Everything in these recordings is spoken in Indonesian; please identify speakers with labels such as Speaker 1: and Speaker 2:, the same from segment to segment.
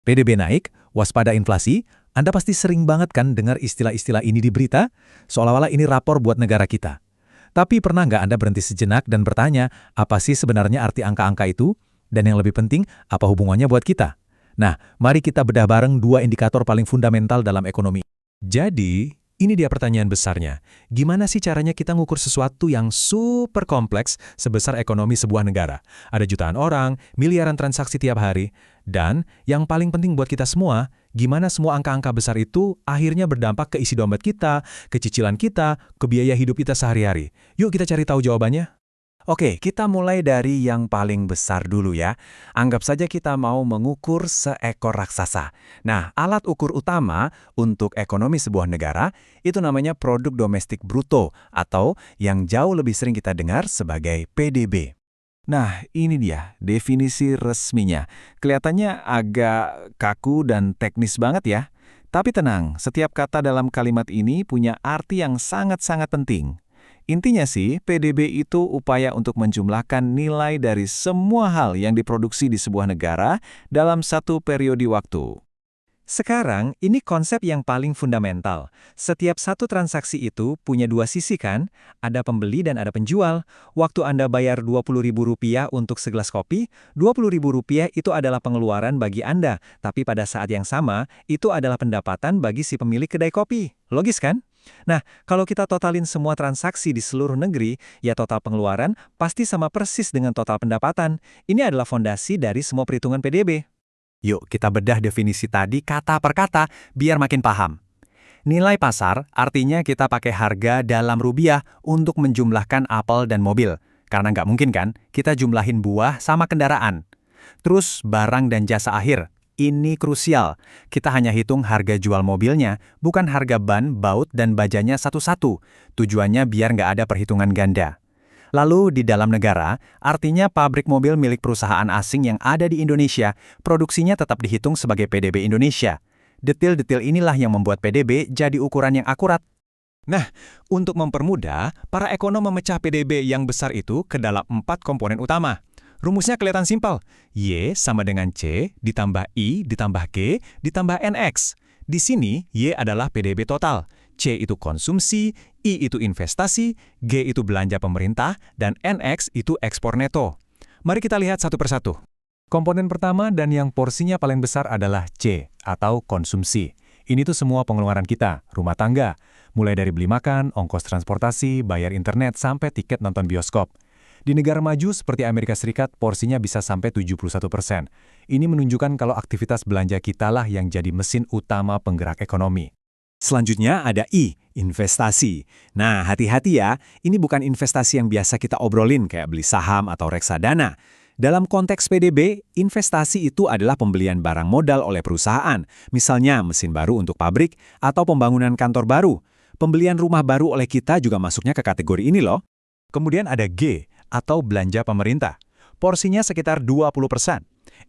Speaker 1: PDB naik, waspada inflasi, Anda pasti sering banget kan dengar istilah-istilah ini di berita, seolah-olah ini rapor buat negara kita. Tapi pernah nggak Anda berhenti sejenak dan bertanya, apa sih sebenarnya arti angka-angka itu? Dan yang lebih penting, apa hubungannya buat kita? Nah, mari kita bedah bareng dua indikator paling fundamental dalam ekonomi. Jadi, ini dia pertanyaan besarnya. Gimana sih caranya kita ngukur sesuatu yang super kompleks sebesar ekonomi sebuah negara? Ada jutaan orang, miliaran transaksi tiap hari. Dan yang paling penting buat kita semua, gimana semua angka-angka besar itu akhirnya berdampak ke isi dompet kita, ke cicilan kita, ke biaya hidup kita sehari-hari. Yuk kita cari tahu jawabannya.
Speaker 2: Oke, kita mulai dari yang paling besar dulu ya. Anggap saja kita mau mengukur seekor raksasa. Nah, alat ukur utama untuk ekonomi sebuah negara itu namanya produk domestik bruto atau yang jauh lebih sering kita dengar sebagai PDB. Nah, ini dia definisi resminya. Kelihatannya agak kaku dan teknis banget ya. Tapi tenang, setiap kata dalam kalimat ini punya arti yang sangat-sangat penting. Intinya sih, PDB itu upaya untuk menjumlahkan nilai dari semua hal yang diproduksi di sebuah negara dalam satu periode waktu.
Speaker 1: Sekarang, ini konsep yang paling fundamental. Setiap satu transaksi itu punya dua sisi kan? Ada pembeli dan ada penjual. Waktu Anda bayar Rp20.000 untuk segelas kopi, Rp20.000 itu adalah pengeluaran bagi Anda. Tapi pada saat yang sama, itu adalah pendapatan bagi si pemilik kedai kopi. Logis kan? Nah, kalau kita totalin semua transaksi di seluruh negeri, ya total pengeluaran pasti sama persis dengan total pendapatan. Ini adalah fondasi dari semua perhitungan PDB.
Speaker 2: Yuk, kita bedah definisi tadi kata per kata biar makin paham. Nilai pasar artinya kita pakai harga dalam rupiah untuk menjumlahkan apel dan mobil. Karena nggak mungkin kan, kita jumlahin buah sama kendaraan. Terus barang dan jasa akhir. Ini krusial. Kita hanya hitung harga jual mobilnya, bukan harga ban, baut, dan bajanya satu-satu. Tujuannya biar nggak ada perhitungan ganda. Lalu di dalam negara, artinya pabrik mobil milik perusahaan asing yang ada di Indonesia, produksinya tetap dihitung sebagai PDB Indonesia. Detail-detail inilah yang membuat PDB jadi ukuran yang akurat.
Speaker 1: Nah, untuk mempermudah, para ekonom memecah PDB yang besar itu ke dalam 4 komponen utama. Rumusnya kelihatan simpel. Y sama dengan C, ditambah I, ditambah G, ditambah NX. Di sini, Y adalah PDB total. C itu konsumsi, I itu investasi, G itu belanja pemerintah, dan NX itu ekspor neto. Mari kita lihat satu persatu. Komponen pertama dan yang porsinya paling besar adalah C, atau konsumsi. Ini tuh semua pengeluaran kita, rumah tangga. Mulai dari beli makan, ongkos transportasi, bayar internet, sampai tiket nonton bioskop. Di negara maju seperti Amerika Serikat, porsinya bisa sampai 71%. Ini menunjukkan kalau aktivitas belanja kita lah yang jadi mesin utama penggerak ekonomi. Selanjutnya ada I, investasi. Nah, hati-hati ya, ini bukan investasi yang biasa kita obrolin kayak beli saham atau reksadana. Dalam konteks PDB, investasi itu adalah pembelian barang modal oleh perusahaan, misalnya mesin baru untuk pabrik atau pembangunan kantor baru. Pembelian rumah baru oleh kita juga masuknya ke kategori ini loh. Kemudian ada G, atau belanja pemerintah. Porsinya sekitar 20%.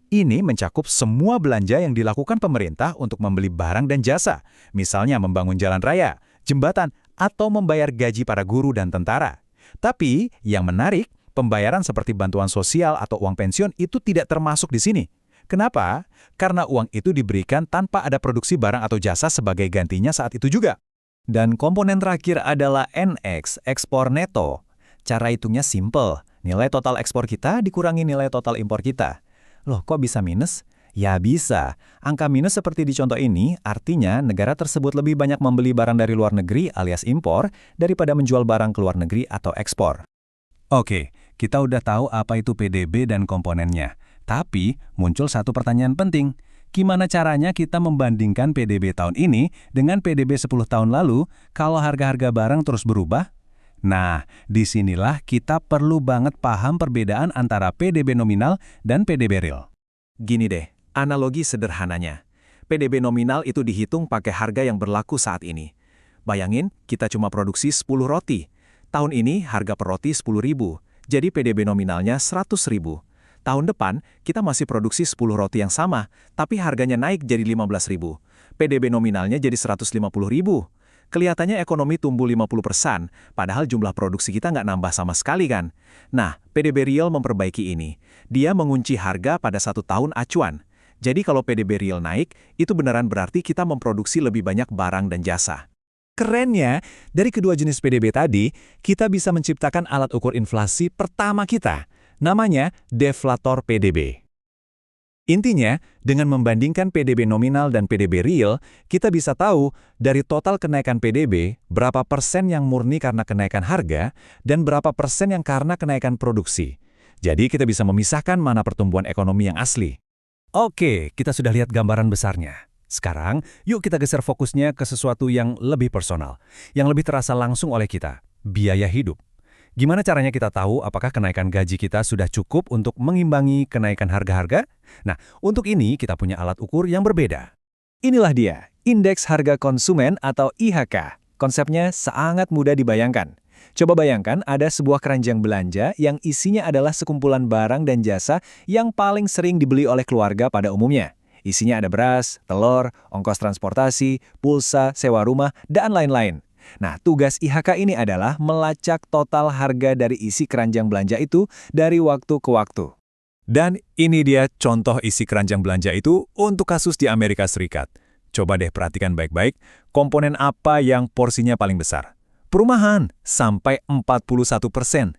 Speaker 1: Ini mencakup semua belanja yang dilakukan pemerintah untuk membeli barang dan jasa, misalnya membangun jalan raya, jembatan, atau membayar gaji para guru dan tentara. Tapi, yang menarik, pembayaran seperti bantuan sosial atau uang pensiun itu tidak termasuk di sini. Kenapa? Karena uang itu diberikan tanpa ada produksi barang atau jasa sebagai gantinya saat itu juga. Dan komponen terakhir adalah NX, ekspor neto. Cara hitungnya simple. Nilai total ekspor kita dikurangi nilai total impor kita. Loh, kok bisa minus? Ya bisa. Angka minus seperti di contoh ini artinya negara tersebut lebih banyak membeli barang dari luar negeri alias impor daripada menjual barang ke luar negeri atau ekspor. Oke, kita udah tahu apa itu PDB dan komponennya. Tapi muncul satu pertanyaan penting. Gimana caranya kita membandingkan PDB tahun ini dengan PDB 10 tahun lalu kalau harga-harga barang terus berubah? Nah, disinilah kita perlu banget paham perbedaan antara PDB nominal dan PDB real. Gini deh, analogi sederhananya. PDB nominal itu dihitung pakai harga yang berlaku saat ini. Bayangin, kita cuma produksi 10 roti. Tahun ini harga per roti 10.000, jadi PDB nominalnya 100.000. Tahun depan, kita masih produksi 10 roti yang sama, tapi harganya naik jadi 15.000. PDB nominalnya jadi 150.000. Kelihatannya ekonomi tumbuh 50%, padahal jumlah produksi kita nggak nambah sama sekali kan? Nah, PDB Real memperbaiki ini. Dia mengunci harga pada 1 tahun acuan.
Speaker 2: Jadi kalau PDB real naik, itu beneran berarti kita memproduksi lebih banyak barang dan jasa.
Speaker 1: Kerennya, dari kedua jenis PDB tadi, kita bisa menciptakan alat ukur inflasi pertama kita. Namanya deflator PDB. Intinya, dengan membandingkan PDB nominal dan PDB real, kita bisa tahu dari total kenaikan PDB, berapa persen yang murni karena kenaikan harga, dan berapa persen yang karena kenaikan produksi. Jadi kita bisa memisahkan mana pertumbuhan ekonomi yang asli. Oke, kita sudah lihat gambaran besarnya. Sekarang, yuk kita geser fokusnya ke sesuatu yang lebih personal, yang lebih terasa langsung oleh kita, biaya hidup. Gimana caranya kita tahu apakah kenaikan gaji kita sudah cukup untuk mengimbangi kenaikan harga-harga? Nah, untuk ini kita punya alat ukur yang berbeda. Inilah dia, Indeks Harga Konsumen atau IHK. Konsepnya sangat mudah dibayangkan. Coba bayangkan ada sebuah keranjang belanja yang isinya adalah sekumpulan barang dan jasa yang paling sering dibeli oleh keluarga pada umumnya. Isinya ada beras, telur, ongkos transportasi, pulsa, sewa rumah, dan lain-lain. Nah, tugas IHK ini adalah melacak total harga dari isi keranjang belanja itu dari waktu ke waktu. Dan ini dia contoh isi keranjang belanja itu untuk kasus di Amerika Serikat. Coba deh perhatikan baik-baik, komponen apa yang porsinya paling besar. Perumahan, sampai 41%.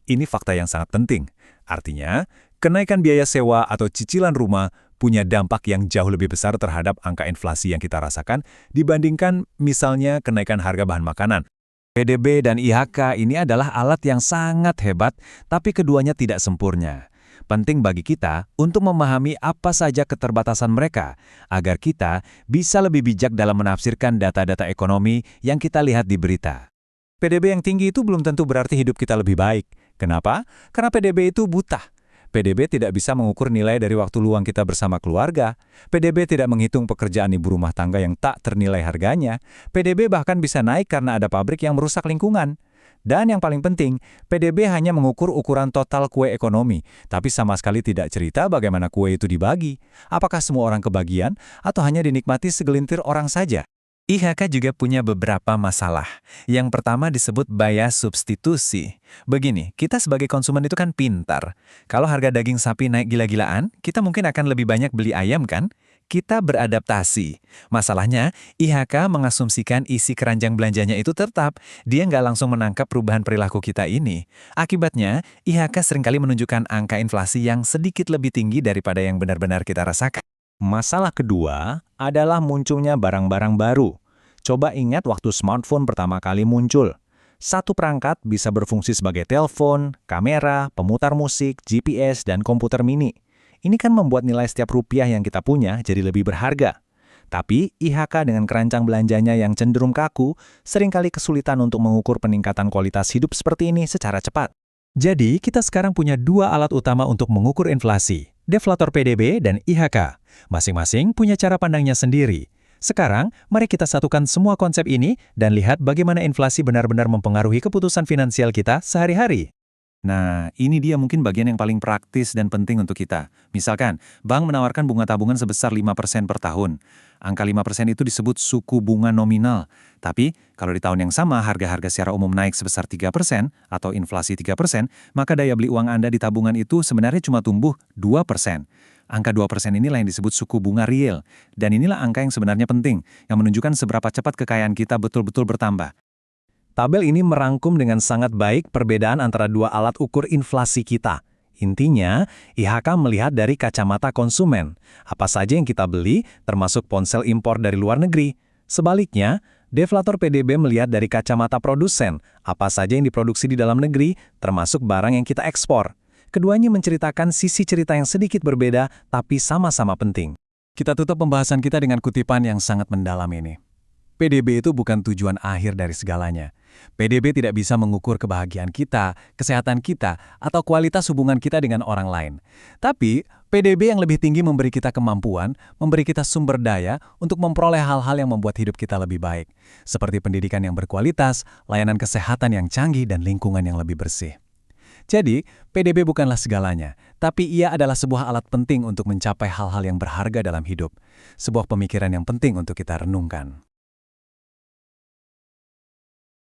Speaker 1: Ini fakta yang sangat penting. Artinya, kenaikan biaya sewa atau cicilan rumah punya dampak yang jauh lebih besar terhadap angka inflasi yang kita rasakan dibandingkan misalnya kenaikan harga bahan makanan. PDB dan IHK ini adalah alat yang sangat hebat, tapi keduanya tidak sempurna. Penting bagi kita untuk memahami apa saja keterbatasan mereka, agar kita bisa lebih bijak dalam menafsirkan data-data ekonomi yang kita lihat di berita. PDB yang tinggi itu belum tentu berarti hidup kita lebih baik. Kenapa? Karena PDB itu buta. PDB tidak bisa mengukur nilai dari waktu luang kita bersama keluarga. PDB tidak menghitung pekerjaan ibu rumah tangga yang tak ternilai harganya. PDB bahkan bisa naik karena ada pabrik yang merusak lingkungan. Dan yang paling penting, PDB hanya mengukur ukuran total kue ekonomi, tapi sama sekali tidak cerita bagaimana kue itu dibagi. Apakah semua orang kebagian, atau hanya dinikmati segelintir orang saja? IHK juga punya beberapa masalah. Yang pertama disebut bias substitusi. Begini, kita sebagai konsumen itu kan pintar. Kalau harga daging sapi naik gila-gilaan, kita mungkin akan lebih banyak beli ayam kan? Kita beradaptasi. Masalahnya, IHK mengasumsikan isi keranjang belanjanya itu tetap. Dia nggak langsung menangkap perubahan perilaku kita ini. Akibatnya, IHK seringkali menunjukkan angka inflasi yang sedikit lebih tinggi daripada yang benar-benar kita rasakan. Masalah kedua adalah munculnya barang-barang baru. Coba ingat waktu smartphone pertama kali muncul. Satu perangkat bisa berfungsi sebagai telepon, kamera, pemutar musik, GPS, dan komputer mini. Ini kan membuat nilai setiap rupiah yang kita punya jadi lebih berharga. Tapi IHK dengan keranjang belanjanya yang cenderung kaku, seringkali kesulitan untuk mengukur peningkatan kualitas hidup seperti ini secara cepat. Jadi, kita sekarang punya dua alat utama untuk mengukur inflasi, deflator PDB dan IHK. Masing-masing punya cara pandangnya sendiri. Sekarang, mari kita satukan semua konsep ini dan lihat bagaimana inflasi benar-benar mempengaruhi keputusan finansial kita sehari-hari. Nah, ini dia mungkin bagian yang paling praktis dan penting untuk kita. Misalkan, bank menawarkan bunga tabungan sebesar 5% per tahun. Angka 5% itu disebut suku bunga nominal. Tapi, kalau di tahun yang sama harga-harga secara umum naik sebesar 3% atau inflasi 3%, maka daya beli uang Anda di tabungan itu sebenarnya cuma tumbuh 2%. Angka 2% inilah yang disebut suku bunga real. Dan inilah angka yang sebenarnya penting, yang menunjukkan seberapa cepat kekayaan kita betul-betul bertambah. Tabel ini merangkum dengan sangat baik perbedaan antara dua alat ukur inflasi kita. Intinya, IHK melihat dari kacamata konsumen. Apa saja yang kita beli, termasuk ponsel impor dari luar negeri. Sebaliknya, deflator PDB melihat dari kacamata produsen. Apa saja yang diproduksi di dalam negeri, termasuk barang yang kita ekspor. Keduanya menceritakan sisi cerita yang sedikit berbeda, tapi sama-sama penting. Kita tutup pembahasan kita dengan kutipan yang sangat mendalam ini. PDB itu bukan tujuan akhir dari segalanya. PDB tidak bisa mengukur kebahagiaan kita, kesehatan kita, atau kualitas hubungan kita dengan orang lain. Tapi, PDB yang lebih tinggi memberi kita kemampuan, memberi kita sumber daya untuk memperoleh hal-hal yang membuat hidup kita lebih baik. Seperti pendidikan yang berkualitas, layanan kesehatan yang canggih, dan lingkungan yang lebih bersih. Jadi, PDB bukanlah segalanya, tapi ia adalah sebuah alat penting untuk mencapai hal-hal yang berharga dalam hidup. Sebuah pemikiran yang penting untuk kita renungkan.